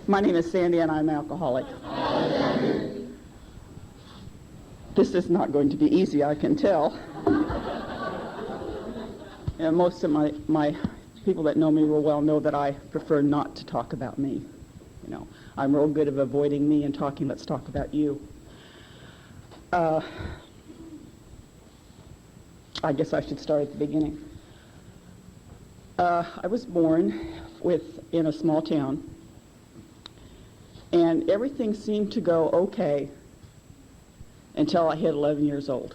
My name is Sandy, and I'm an alcoholic. This is not going to be easy, I can tell. And most of my people that know me real well know that I prefer not to talk about me. You know, I'm real good at avoiding me and talking, let's talk about you. I guess I should start at the beginning. I was born in a small town, and everything seemed to go okay until I hit 11 years old.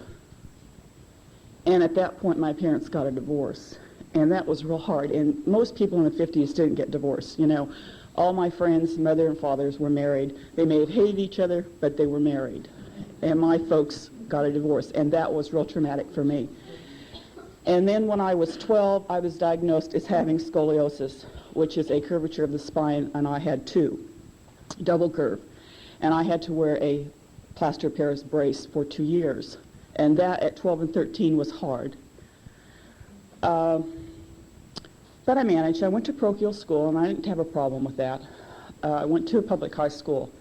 And at that point, my parents got a divorce, and that was real hard. And most people in the 50s didn't get divorced. You know, all my friends, mother and fathers, were married. They may have hated each other, but they were married. And my folks got a divorce, and that was real traumatic for me. And then when I was 12, I was diagnosed as having scoliosis, which is a curvature of the spine, and I had two, double curve. And I had to wear a plaster of Paris brace for 2 years. And that at 12 and 13 was hard. But I managed. I went to parochial school, and I didn't have a problem with that. I went to a public high school.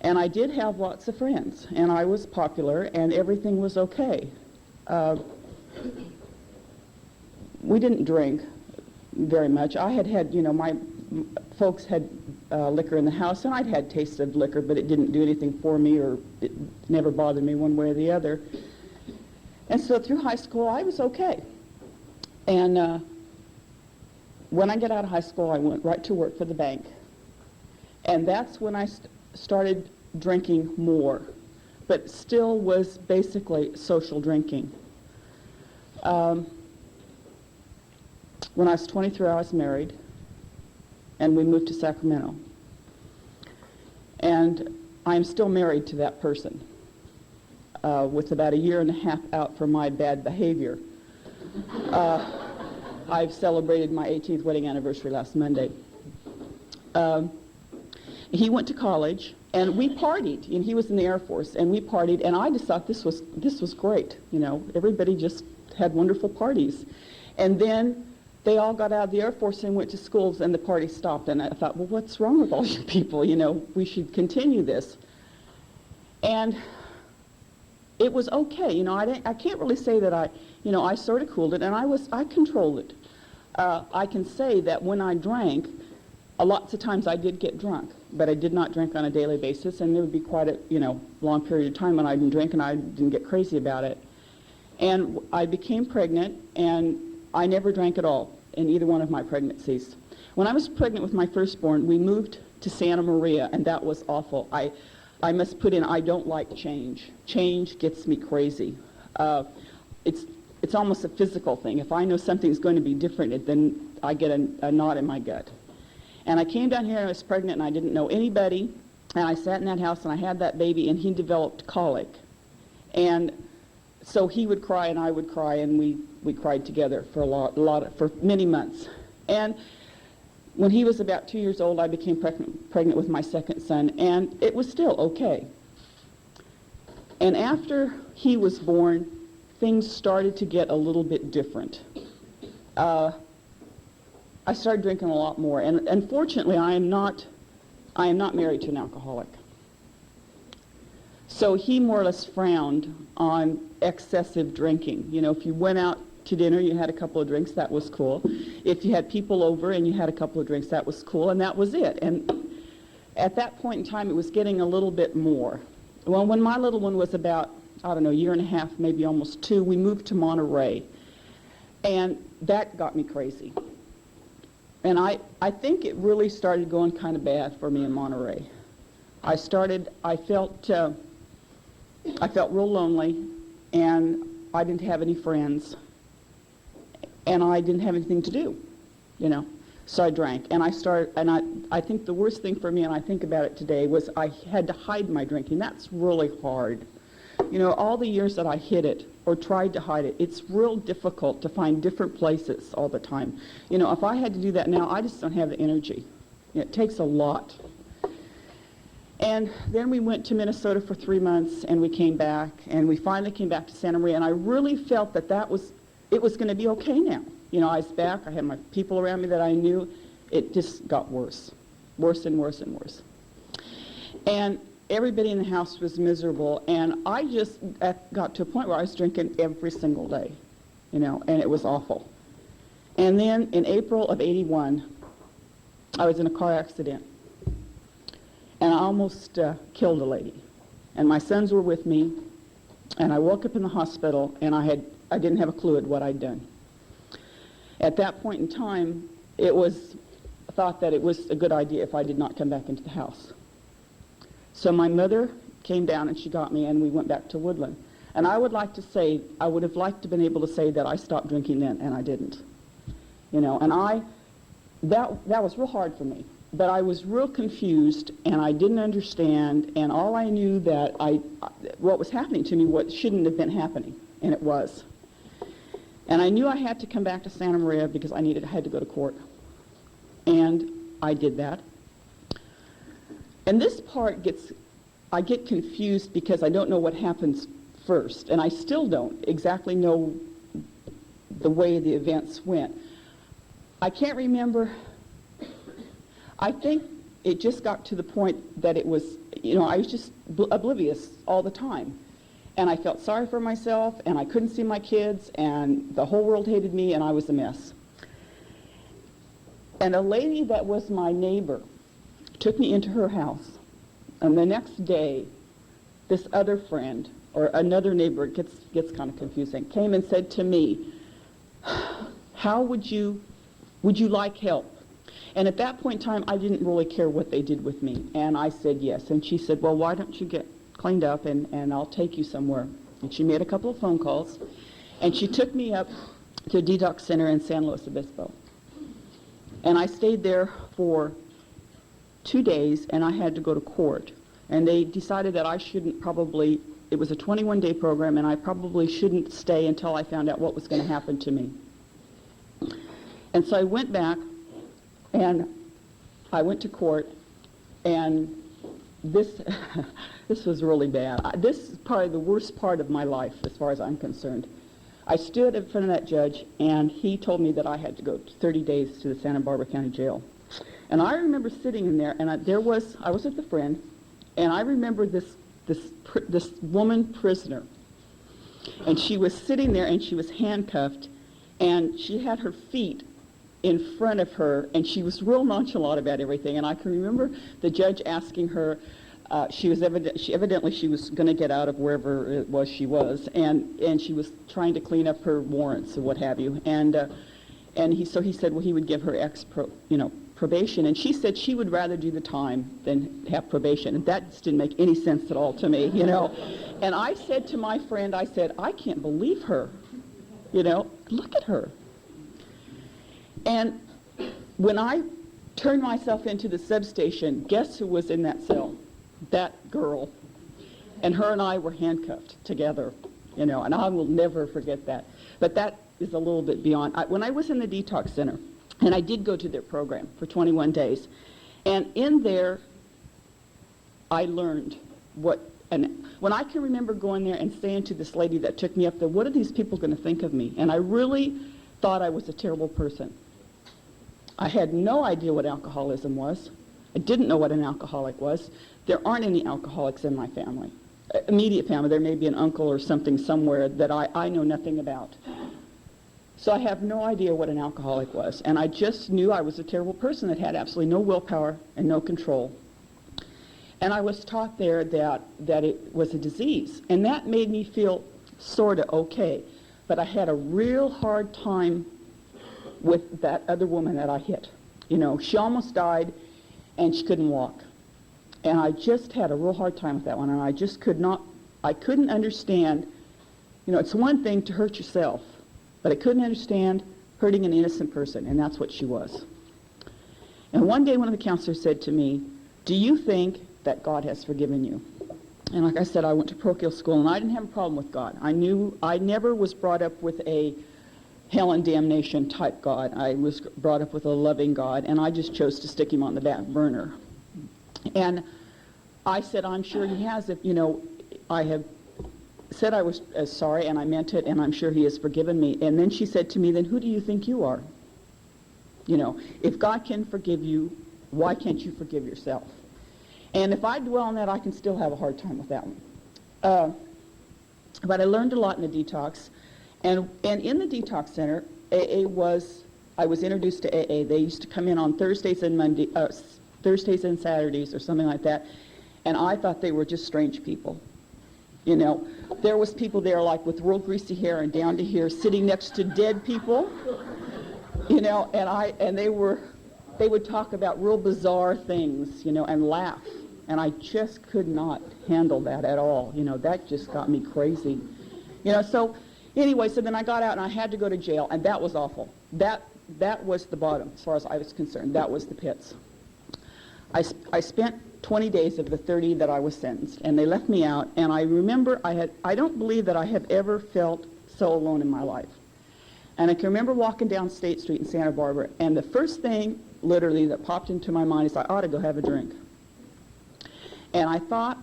And I did have lots of friends, and I was popular, and everything was okay. We didn't drink very much. I had, you know, my folks had liquor in the house, and I'd had tasted liquor, but it didn't do anything for me, or it never bothered me one way or the other. And so through high school, I was okay. And when I got out of high school, I went right to work for the bank. And that's when I started drinking more, but still was basically social drinking. When I was 23, I was married, and we moved to Sacramento. And I'm still married to that person, with about 1.5 years out from my bad behavior. I've celebrated my 18th wedding anniversary last Monday. He went to college, and we partied, and he was in the Air Force, and we partied, and I just thought this was great. You know, everybody just had wonderful parties. And then they all got out of the Air Force and went to schools, and the party stopped. And I thought, well, what's wrong with all you people? You know, we should continue this. And it was okay. You know, I can't really say that I sort of cooled it, and I controlled it. I can say that when I drank, lots of times I did get drunk, but I did not drink on a daily basis, and there would be quite a, long period of time when I didn't drink, and I didn't get crazy about it. And I became pregnant, and I never drank at all in either one of my pregnancies. When I was pregnant with my firstborn, we moved to Santa Maria, and that was awful. I must put in, I don't like change. Change gets me crazy. It's almost a physical thing. If I know something's going to be different, then I get a knot in my gut. And I came down here, and I was pregnant, and I didn't know anybody, and I sat in that house, and I had that baby, and he developed colic. And so he would cry, and I would cry, and we cried together for many months. And when he was about 2 years old, I became pregnant with my second son, and it was still okay. And after he was born, things started to get a little bit different. I started drinking a lot more, and unfortunately, I am not married to an alcoholic. So he more or less frowned on excessive drinking. You know, if you went out to dinner, you had a couple of drinks, that was cool. If you had people over and you had a couple of drinks, that was cool, and that was it. And at that point in time, it was getting a little bit more. Well, when my little one was about, 1.5 years, maybe almost 2, we moved to Monterey. And that got me crazy. And I think it really started going kind of bad for me in Monterey. I felt real lonely, and I didn't have any friends, and I didn't have anything to do, So I drank, and I think the worst thing for me, and I think about it today, was I had to hide my drinking. That's really hard. All the years that I hid it or tried to hide it, it's real difficult to find different places all the time. If I had to do that now, I just don't have the energy. It takes a lot. And then we went to Minnesota for 3 months, and we came back, and we finally came back to Santa Maria, and I really felt that it was going to be okay now. I was back, I had my people around me that I knew. It just got worse. worse and worse and worse. And everybody in the house was miserable, and I just got to a point where I was drinking every single day, and it was awful. And then in April of '81, I was in a car accident, and I almost killed a lady. And my sons were with me, and I woke up in the hospital, and I didn't have a clue at what I'd done. At that point in time, it was thought that it was a good idea if I did not come back into the house. So my mother came down and she got me, and we went back to Woodland. And I would like to say, I would have liked to have been able to say that I stopped drinking then, and I didn't. And that was real hard for me. But I was real confused, and I didn't understand, and all I knew that what was happening to me, what shouldn't have been happening, and it was. And I knew I had to come back to Santa Maria because I had to go to court. And I did that. And this part I get confused because I don't know what happens first, and I still don't exactly know the way the events went. I can't remember. I think it just got to the point that it was, I was just oblivious all the time. And I felt sorry for myself, and I couldn't see my kids, and the whole world hated me, and I was a mess. And a lady that was my neighbor took me into her house. And the next day, this other friend, or another neighbor, it gets kind of confusing, came and said to me, how would you like help? And at that point in time, I didn't really care what they did with me. And I said yes. And she said, well, why don't you get cleaned up and I'll take you somewhere. And she made a couple of phone calls. And she took me up to a detox center in San Luis Obispo. And I stayed there for 2 days, and I had to go to court. And they decided that I shouldn't probably, it was a 21-day program, and I probably shouldn't stay until I found out what was going to happen to me. And so I went back, and I went to court, and this was really bad. This is probably the worst part of my life as far as I'm concerned. I stood in front of that judge, and he told me that I had to go 30 days to the Santa Barbara County Jail. And I remember sitting in there, and I was with a friend, and I remember this woman prisoner. And she was sitting there, and she was handcuffed, and she had her feet in front of her, and she was real nonchalant about everything. And I can remember the judge asking her, she was going to get out of wherever it was she was, and she was trying to clean up her warrants or what have you. And he said, well, he would give her probation, and she said she would rather do the time than have probation, and that just didn't make any sense at all to me, And I said to my friend, I said, I can't believe her, look at her. And when I turned myself into the substation, guess who was in that cell? That girl. And her and I were handcuffed together, and I will never forget that. But that is a little bit beyond. When I was in the detox center, and I did go to their program for 21 days, and in there, I learned and when I can remember going there and saying to this lady that took me up there, what are these people going to think of me? And I really thought I was a terrible person. I had no idea what alcoholism was. I didn't know what an alcoholic was. There aren't any alcoholics in my family. Immediate family, there may be an uncle or something somewhere that I know nothing about. So I have no idea what an alcoholic was. And I just knew I was a terrible person that had absolutely no willpower and no control. And I was taught there that it was a disease. And that made me feel sort of okay. But I had a real hard time with that other woman that I hit. She almost died, and she couldn't walk. And I just had a real hard time with that one, and I just couldn't understand, it's one thing to hurt yourself, but I couldn't understand hurting an innocent person, and that's what she was. And one day one of the counselors said to me, do you think that God has forgiven you? And like I said, I went to parochial school, and I didn't have a problem with God. I never was brought up with a hell and damnation type God. I was brought up with a loving God, and I just chose to stick him on the back burner. And I said, I'm sure he has. I have said I was sorry, and I meant it, and I'm sure he has forgiven me. And then she said to me, then who do you think you are? If God can forgive you, Why can't you forgive yourself? And if I dwell on that, I can still have a hard time with that one. But I learned a lot in the detox. And in the detox center, I was introduced to AA. They used to come in on Thursdays and Saturdays or something like that. And I thought they were just strange people. You know, there was people there like with real greasy hair and down to here sitting next to dead people. You know, and they would talk about real bizarre things, you know, and laugh. And I just could not handle that at all. You know, that just got me crazy. You know, so anyway, so then I got out and I had to go to jail, and that was awful. That was the bottom as far as I was concerned. That was the pits. I spent 20 days of the 30 that I was sentenced, and they left me out, and I remember I don't believe that I have ever felt so alone in my life. And I can remember walking down State Street in Santa Barbara, and the first thing, literally, that popped into my mind is I ought to go have a drink. And I thought,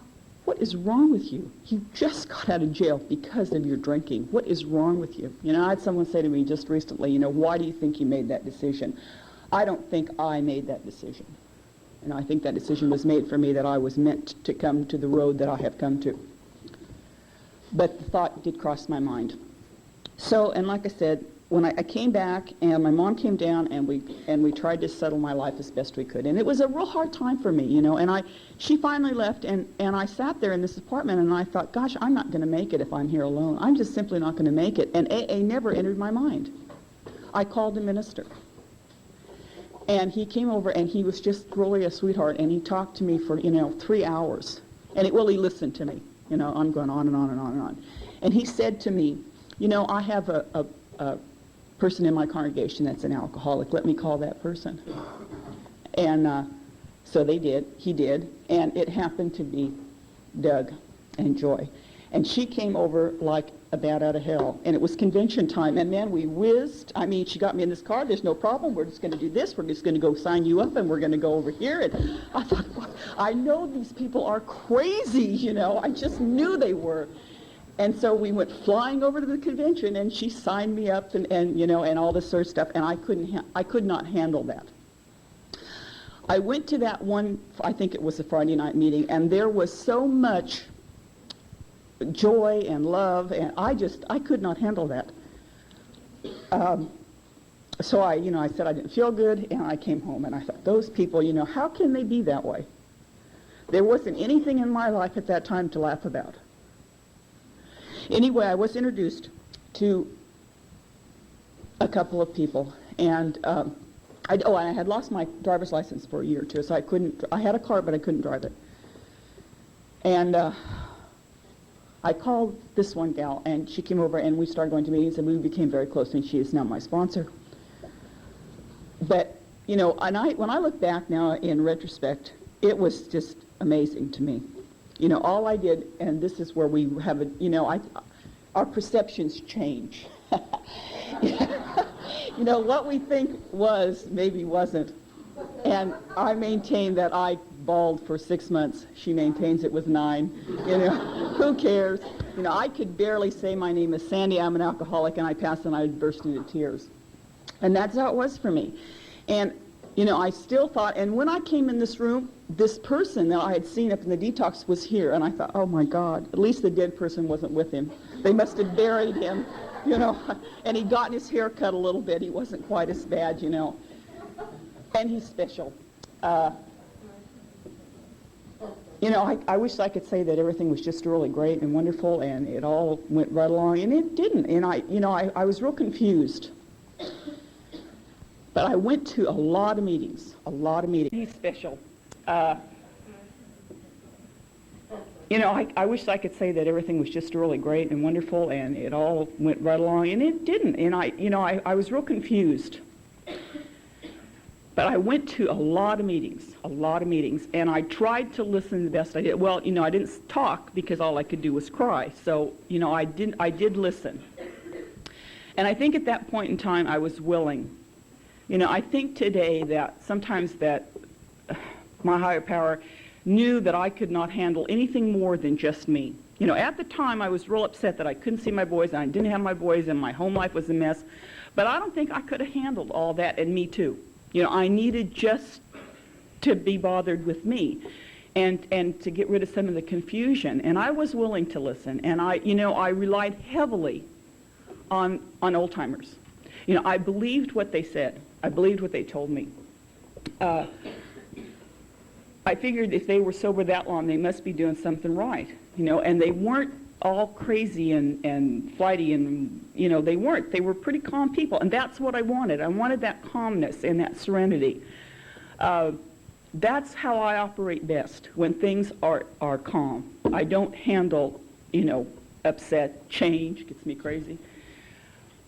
what is wrong with you? You just got out of jail because of your drinking. What is wrong with you? You know, I had someone say to me just recently, you know, why do you think you made that decision? I don't think I made that decision. And I think that decision was made for me that I was meant to come to the road that I have come to. But the thought did cross my mind. So, and like I said, when I came back and my mom came down and we tried to settle my life as best we could. And it was a real hard time for me, you know, and she finally left and I sat there in this apartment and I thought, gosh, I'm not going to make it if I'm here alone. I'm just simply not going to make it. And AA never entered my mind. I called the minister. And he came over and he was just really a sweetheart and he talked to me for, you know, 3 hours. And he listened to me. You know, I'm going on and on and on and on. And he said to me, you know, I have a person in my congregation that's an alcoholic. Let me call that person. And so he did. And it happened to be Doug and Joy. And she came over like a bat out of hell. And it was convention time. And man, we whizzed. I mean, she got me in this car. There's no problem. We're just going to do this. We're just going to go sign you up and we're going to go over here. And I thought, I know these people are crazy, you know. I just knew they were. And so we went flying over to the convention and she signed me up and you know, and all this sort of stuff. And I could not handle that. I went to that one, I think it was a Friday night meeting, and there was so much joy and love, and I could not handle that. So I said I didn't feel good, and I came home, and I thought, those people, you know, how can they be that way? There wasn't anything in my life at that time to laugh about. Anyway, I was introduced to a couple of people, and I had lost my driver's license for a year or two, so I had a car, but I couldn't drive it. And I called this one gal, and she came over, and we started going to meetings, and we became very close, and she is now my sponsor. But, you know, when I look back now in retrospect, it was just amazing to me. You know, all I did, and this is where we have our perceptions change. You know, what we think was maybe wasn't. And I maintain that I bawled for 6 months. She maintains it was 9. You know, who cares? You know, I could barely say my name is Sandy. I'm an alcoholic, and I passed and I would burst into tears. And that's how it was for me. And, you know, I still thought, and when I came in this room, this person that I had seen up in the detox was here. And I thought, oh my God, at least the dead person wasn't with him. They must have buried him, you know. And he'd gotten his hair cut a little bit. He wasn't quite as bad, you know. And he's special. You know, I wish I could say that everything was just really great and wonderful and it all went right along, and it didn't. And I was real confused. But I went to a lot of meetings. He's special. You know, I wish I could say that everything was just really great and wonderful and it all went right along, and it didn't. And I was real confused. But I went to a lot of meetings, and I tried to listen the best I did. Well, you know, I didn't talk because all I could do was cry. So, you know, I did listen. And I think at that point in time I was willing. You know, I think today that sometimes that my higher power knew that I could not handle anything more than just me. You know, at the time I was real upset that I couldn't see my boys and I didn't have my boys and my home life was a mess. But I don't think I could have handled all that, and me too. You know, I needed just to be bothered with me and to get rid of some of the confusion. And I was willing to listen. And I relied heavily on old-timers. I believed what they said. I believed what they told me. I figured if they were sober that long, they must be doing something right, and they weren't all crazy and flighty, and, they weren't. They were pretty calm people, and that's what I wanted. I wanted that calmness and that serenity. That's how I operate best, when things are calm. I don't handle, upset. Change gets me crazy.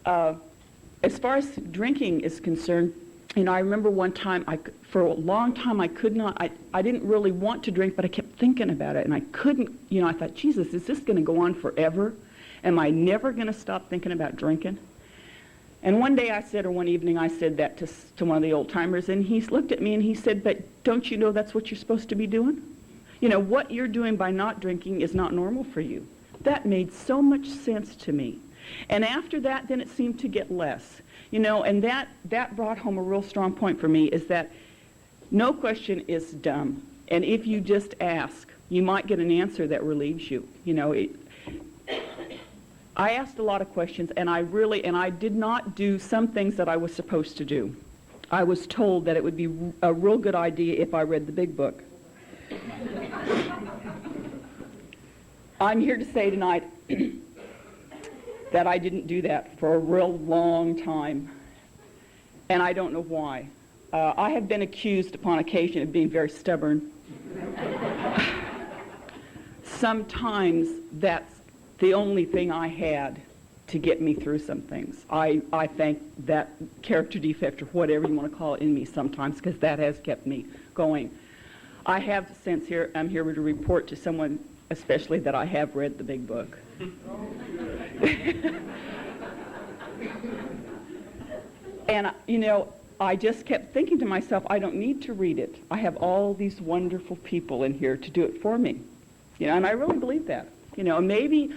As far as drinking is concerned, I remember one time, for a long time, I didn't really want to drink, but I kept thinking about it, and I couldn't, I thought, Jesus, is this going to go on forever? Am I never going to stop thinking about drinking? And one evening I said that to one of the old-timers, and he looked at me and he said, but don't you know that's what you're supposed to be doing? What you're doing by not drinking is not normal for you. That made so much sense to me. And after that, then it seemed to get less. And that brought home a real strong point for me, is that no question is dumb. And if you just ask, you might get an answer that relieves you. I asked a lot of questions, and I did not do some things that I was supposed to do. I was told that it would be a real good idea if I read the big book. I'm here to say tonight that I didn't do that for a real long time, and I don't know why. I have been accused upon occasion of being very stubborn. Sometimes that's the only thing I had to get me through some things. I thank that character defect, or whatever you want to call it, in me sometimes, because that has kept me going. I have since I'm here to report to someone especially that I have read the big book. And, I just kept thinking to myself, I don't need to read it. I have all these wonderful people in here to do it for me. And I really believe that. Maybe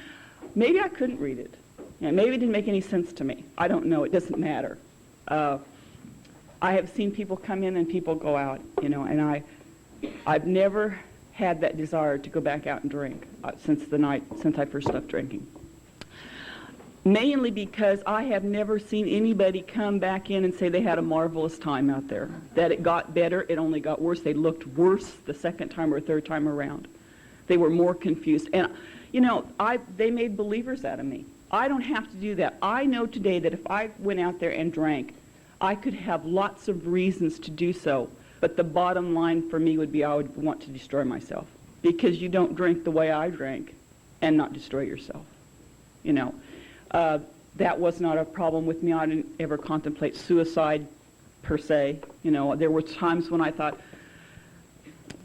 I couldn't read it. Maybe it didn't make any sense to me. I don't know. It doesn't matter. I have seen people come in and people go out, and I've never had that desire to go back out and drink since I first stopped drinking. Mainly because I have never seen anybody come back in and say they had a marvelous time out there. That it got better, it only got worse. They looked worse the second time or third time around. They were more confused. And, they made believers out of me. I don't have to do that. I know today that if I went out there and drank, I could have lots of reasons to do so. But the bottom line for me would be I would want to destroy myself. Because you don't drink the way I drank and not destroy yourself. That was not a problem with me. I didn't ever contemplate suicide per se. There were times when I thought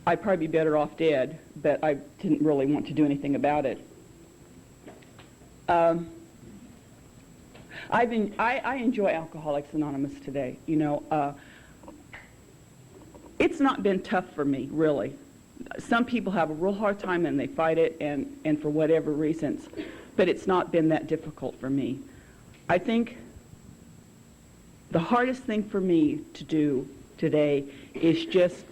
I'd probably be better off dead, but I didn't really want to do anything about it. I enjoy Alcoholics Anonymous today. It's not been tough for me, really. Some people have a real hard time and they fight it, and for whatever reasons, but it's not been that difficult for me. I think the hardest thing for me to do today is just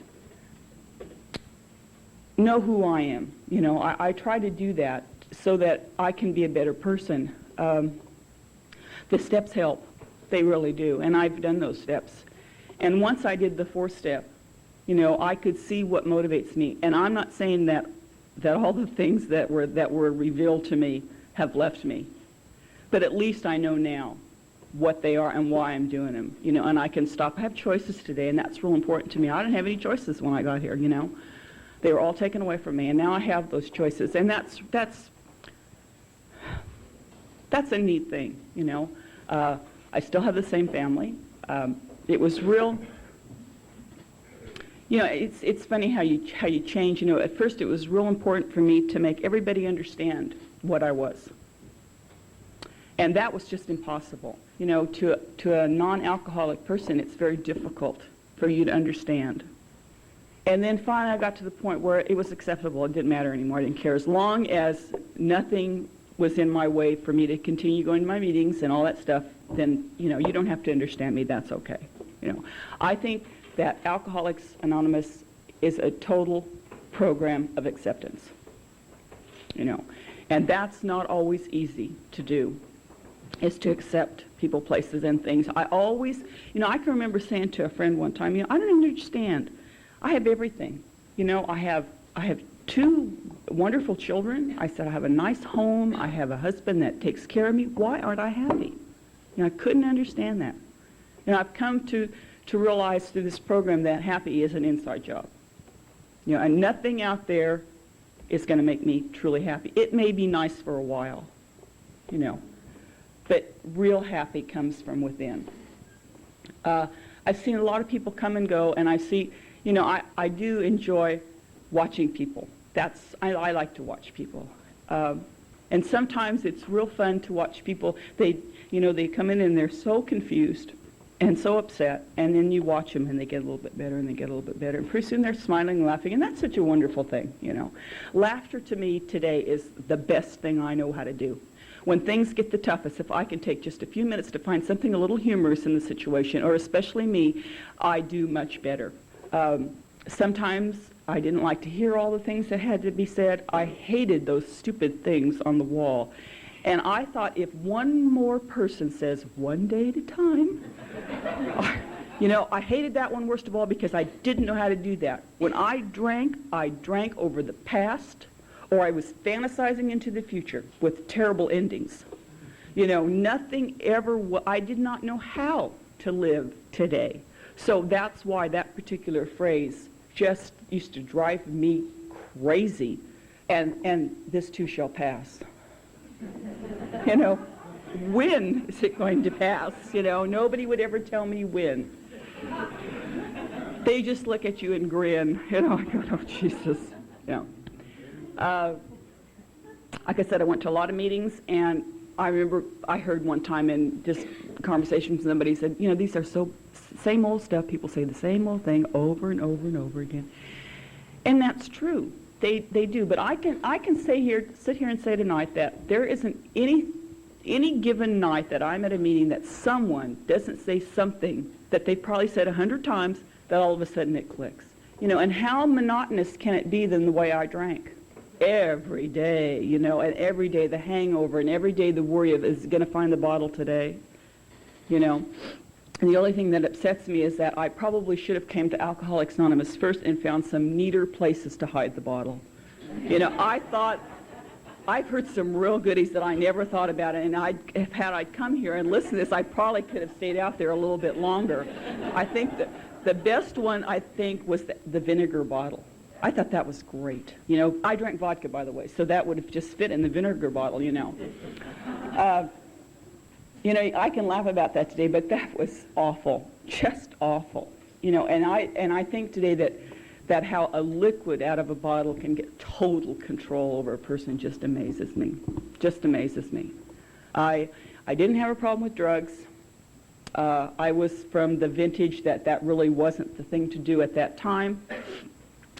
know who I am. I try to do that so that I can be a better person. The steps help. They really do. And I've done those steps. And once I did the fourth step, I could see what motivates me. And I'm not saying that all the things that were revealed to me have left me. But at least I know now what they are and why I'm doing them. And I can stop. I have choices today, and that's real important to me. I didn't have any choices when I got here, They were all taken away from me, and now I have those choices. And that's a neat thing, I still have the same family. It was real. It's funny how you change. At first it was real important for me to make everybody understand what I was, and that was just impossible. To a non-alcoholic person, it's very difficult for you to understand. And then finally I got to the point where it was acceptable. It didn't matter anymore. I didn't care. As long as nothing was in my way for me to continue going to my meetings and all that stuff, then, you don't have to understand me. That's okay. I think that Alcoholics Anonymous is a total program of acceptance, you know. And that's not always easy to do, is to accept people, places, and things. I always, you know, I can remember saying to a friend one time, you know, I don't understand. I have everything. You know, I have 2 wonderful children. I said, I have a nice home. I have a husband that takes care of me. Why aren't I happy? You know, I couldn't understand that. And I've come to realize through this program that happy is an inside job. You know, and nothing out there is going to make me truly happy. It may be nice for a while, you know, but real happy comes from within. I've seen a lot of people come and go, and I see, you know, I do enjoy watching people. I like to watch people. And sometimes it's real fun to watch people. They come in and they're so confused and so upset, and then you watch them and they get a little bit better and they get a little bit better. And pretty soon they're smiling and laughing, and that's such a wonderful thing, you know. Laughter to me today is the best thing I know how to do. When things get the toughest, if I can take just a few minutes to find something a little humorous in the situation, or especially me, I do much better. Sometimes I didn't like to hear all the things that had to be said. I hated those stupid things on the wall. And I thought if one more person says, one day at a time, you know, I hated that one worst of all because I didn't know how to do that. When I drank over the past, or I was fantasizing into the future with terrible endings. You know, nothing ever, I did not know how to live today. So that's why that particular phrase just used to drive me crazy. And this too shall pass. You know, when is it going to pass? You know, nobody would ever tell me when. They just look at you and grin. You know, I go, oh, Jesus. You know. Like I said, I went to a lot of meetings, and I remember I heard one time in just conversations, somebody said, you know, these are so same old stuff. People say the same old thing over and over and over again. And that's true. They do. But I can sit here and say tonight that there isn't any given night that I'm at a meeting that someone doesn't say something that they've probably said 100 times that all of a sudden it clicks. You know, and how monotonous can it be than the way I drank? Every day, you know, and every day the hangover, and every day the worry of, is going to find the bottle today, you know. And the only thing that upsets me is that I probably should have came to Alcoholics Anonymous first and found some neater places to hide the bottle. You know, I thought, I've heard some real goodies that I never thought about, and had I come here and listened to this, I probably could have stayed out there a little bit longer. I think that the best one, I think, was the vinegar bottle. I thought that was great. You know, I drank vodka, by the way, so that would have just fit in the vinegar bottle, you know. You know, I can laugh about that today, but that was awful, just awful. You know, and I think today that how a liquid out of a bottle can get total control over a person just amazes me, just amazes me. I didn't have a problem with drugs. I was from the vintage that really wasn't the thing to do at that time.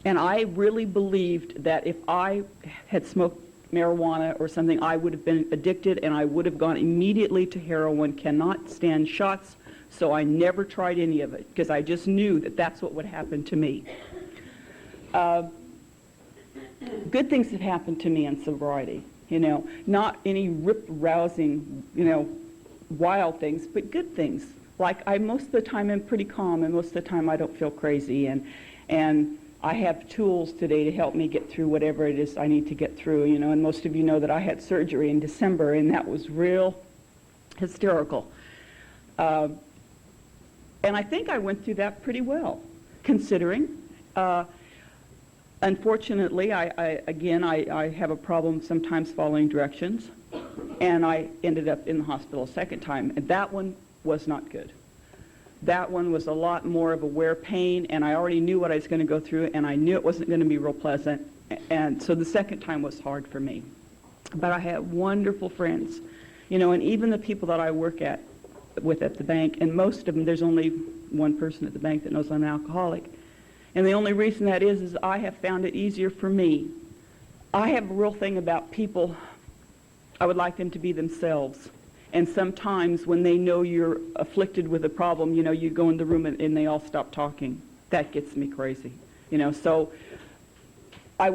And I really believed that if I had smoked marijuana or something, I would have been addicted, and I would have gone immediately to heroin. Cannot stand shots, so I never tried any of it because I just knew that that's what would happen to me. Good things have happened to me in sobriety, you know, not any rip-rousing, you know, wild things, but good things. Like most of the time I'm pretty calm, and most of the time I don't feel crazy, and I have tools today to help me get through whatever it is I need to get through, you know, and most of you know that I had surgery in December, and that was real hysterical. And I think I went through that pretty well, considering. Unfortunately, I have a problem sometimes following directions, and I ended up in the hospital a second time, and that one was not good. That one was a lot more of a wear pain, and I already knew what I was going to go through, and I knew it wasn't going to be real pleasant, and so the second time was hard for me. But I had wonderful friends, you know, and even the people that I work with at the bank, and most of them, there's only one person at the bank that knows I'm an alcoholic. And the only reason that is I have found it easier for me. I have a real thing about people. I would like them to be themselves. And sometimes when they know you're afflicted with a problem, you know, you go in the room and they all stop talking. That gets me crazy. So I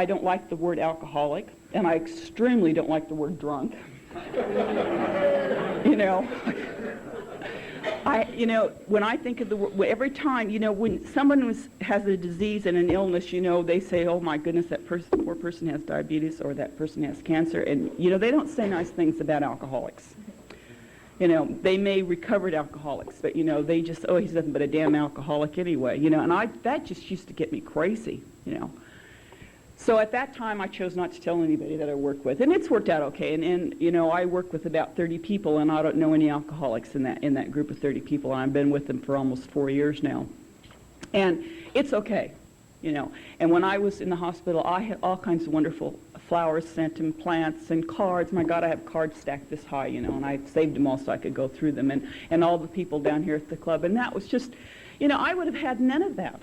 don't like the word alcoholic, and I extremely don't like the word drunk. When I think of the word, every time, when someone has a disease and an illness, they say, oh my goodness, that poor person has diabetes, or that person has cancer, and, they don't say nice things about alcoholics. They may recovered alcoholics, but, they just, oh, he's nothing but a damn alcoholic anyway, and that just used to get me crazy, So at that time, I chose not to tell anybody that I work with, and it's worked out okay. And I work with about 30 people, and I don't know any alcoholics in that group of 30 people. And I've been with them for almost 4 years now, and it's okay, And when I was in the hospital, I had all kinds of wonderful flowers sent and plants and cards. My God, I have cards stacked this high, and I saved them all so I could go through them, and all the people down here at the club, and that was just, I would have had none of that.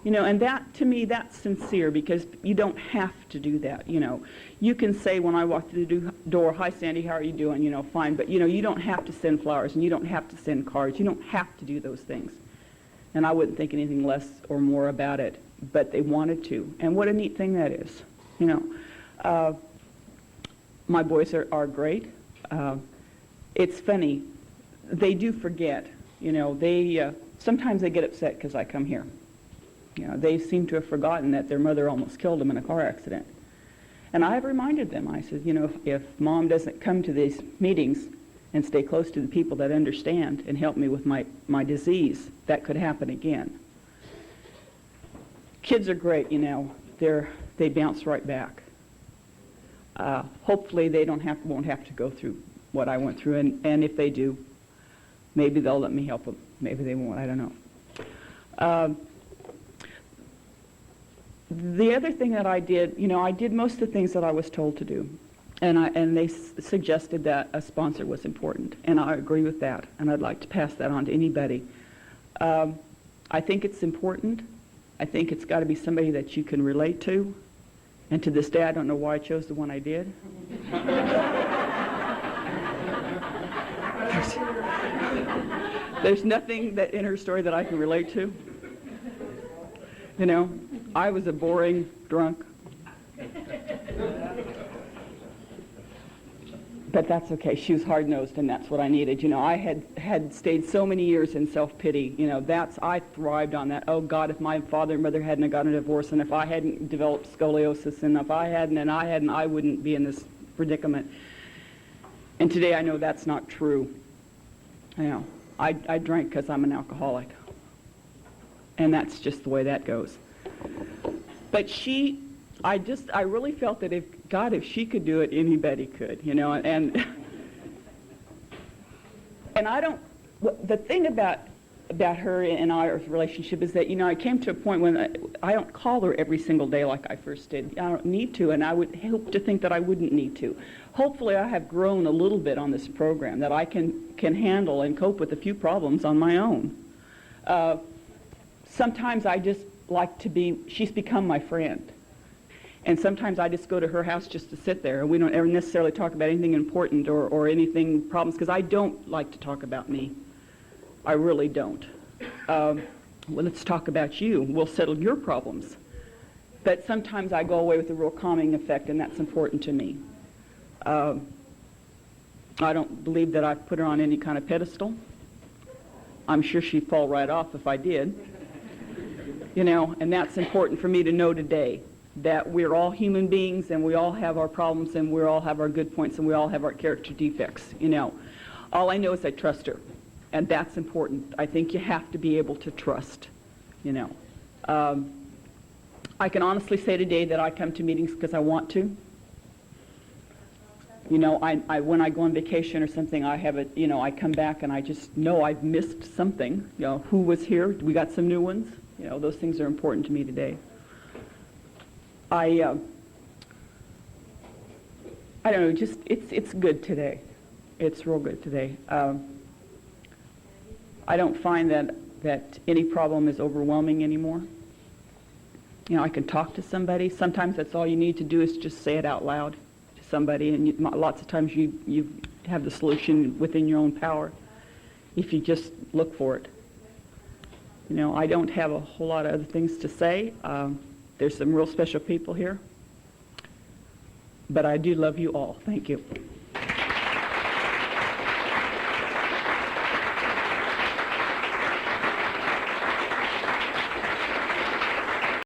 And that, to me, that's sincere, because you don't have to do that, You can say when I walk through the door, hi, Sandy, how are you doing, fine. But, you don't have to send flowers, and you don't have to send cards. You don't have to do those things. And I wouldn't think anything less or more about it, but they wanted to. And what a neat thing that is, My boys are great. It's funny. They do forget, sometimes they get upset because I come here. They seem to have forgotten that their mother almost killed them in a car accident. And I have reminded them, I said, if Mom doesn't come to these meetings and stay close to the people that understand and help me with my disease, that could happen again. Kids are great, they bounce right back. Hopefully they won't have to go through what I went through, and if they do, maybe they'll let me help them. Maybe they won't, I don't know. The other thing that I did, I did most of the things that I was told to do. And they suggested that a sponsor was important. And I agree with that. And I'd like to pass that on to anybody. I think it's important. I think it's got to be somebody that you can relate to. And to this day, I don't know why I chose the one I did. There's nothing that in her story that I can relate to. I was a boring drunk. But that's okay. She was hard-nosed, and that's what I needed. I had stayed so many years in self-pity. I thrived on that. Oh, God, if my father and mother hadn't gotten a divorce, and if I hadn't developed scoliosis, and if I hadn't, I wouldn't be in this predicament. And today I know that's not true. I drank because I'm an alcoholic. And that's just the way that goes. But I really felt that if she could do it, anybody could, and I don't, the thing about her and our relationship is that, I came to a point when I don't call her every single day like I first did. I don't need to, and I would hope to think that I wouldn't need to. Hopefully I have grown a little bit on this program, that I can handle and cope with a few problems on my own. Sometimes I just like she's become my friend. And sometimes I just go to her house just to sit there, and we don't ever necessarily talk about anything important or anything problems, because I don't like to talk about me. I really don't. Well, let's talk about you. We'll settle your problems. But sometimes I go away with a real calming effect, and that's important to me. I don't believe that I've put her on any kind of pedestal. I'm sure she'd fall right off if I did. And that's important for me to know today, that we're all human beings, and we all have our problems, and we all have our good points, and we all have our character defects, All I know is I trust her, and that's important. I think you have to be able to trust, I can honestly say today that I come to meetings because I want to. When I go on vacation or something, I have I come back and I just know I've missed something. Who was here? We got some new ones. Those things are important to me today. I don't know, just it's good today. It's real good today. I don't find that any problem is overwhelming anymore. I can talk to somebody. Sometimes that's all you need to do is just say it out loud to somebody, and lots of times you have the solution within your own power if you just look for it. You know, I don't have a whole lot of other things to say. There's some real special people here. But I do love you all. Thank you.